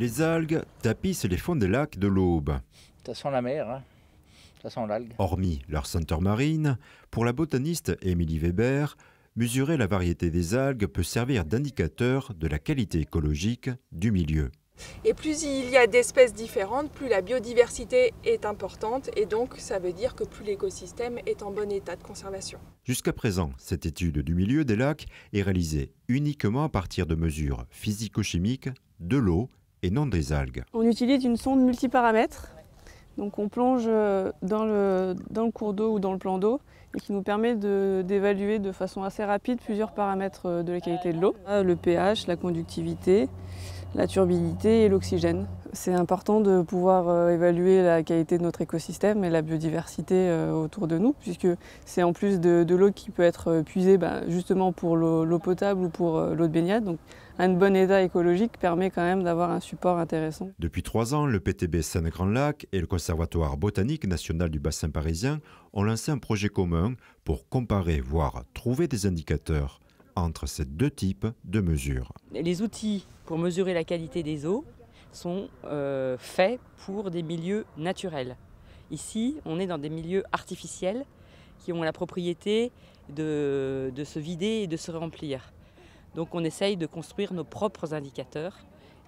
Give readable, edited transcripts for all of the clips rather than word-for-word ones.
Les algues tapissent les fonds des lacs de l'Aube. Ça sent la mer, hein. Ça sent l'algue. Hormis leur senteur marine, pour la botaniste Émilie Weber, mesurer la variété des algues peut servir d'indicateur de la qualité écologique du milieu. Et plus il y a d'espèces différentes, plus la biodiversité est importante et donc ça veut dire que plus l'écosystème est en bon état de conservation. Jusqu'à présent, cette étude du milieu des lacs est réalisée uniquement à partir de mesures physico-chimiques de l'eau et non des algues. On utilise une sonde multiparamètres. Donc on plonge dans le cours d'eau ou dans le plan d'eau et qui nous permet d'évaluer de façon assez rapide plusieurs paramètres de la qualité de l'eau. Le pH, la conductivité, la turbidité et l'oxygène. C'est important de pouvoir évaluer la qualité de notre écosystème et la biodiversité autour de nous, puisque c'est en plus de l'eau qui peut être puisée justement pour l'eau potable ou pour l'eau de baignade. Donc un bon état écologique permet quand même d'avoir un support intéressant. Depuis 3 ans, le PTB Seine-Grand Lac et le Conservatoire botanique national du bassin parisien ont lancé un projet commun pour comparer, voire trouver des indicateurs entre ces deux types de mesures. Les outils pour mesurer la qualité des eaux sont faits pour des milieux naturels. Ici, on est dans des milieux artificiels qui ont la propriété de se vider et de se remplir. Donc on essaye de construire nos propres indicateurs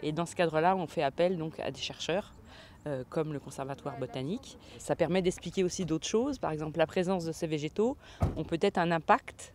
et dans ce cadre-là, on fait appel donc à des chercheurs comme le Conservatoire botanique. Ça permet d'expliquer aussi d'autres choses, par exemple la présence de ces végétaux ont peut-être un impact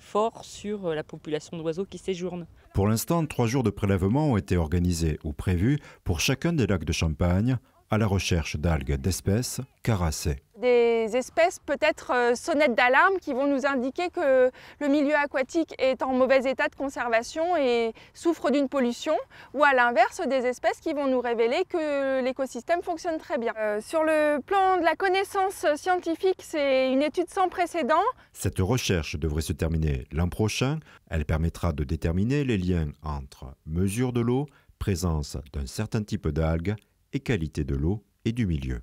fort sur la population d'oiseaux qui séjournent. Pour l'instant, 3 jours de prélèvement ont été organisés ou prévus pour chacun des lacs de Champagne à la recherche d'algues d'espèces caracées. Des espèces peut-être sonnettes d'alarme qui vont nous indiquer que le milieu aquatique est en mauvais état de conservation et souffre d'une pollution, ou à l'inverse des espèces qui vont nous révéler que l'écosystème fonctionne très bien. Sur le plan de la connaissance scientifique, c'est une étude sans précédent. Cette recherche devrait se terminer l'an prochain. Elle permettra de déterminer les liens entre mesure de l'eau, présence d'un certain type d'algues et qualité de l'eau et du milieu.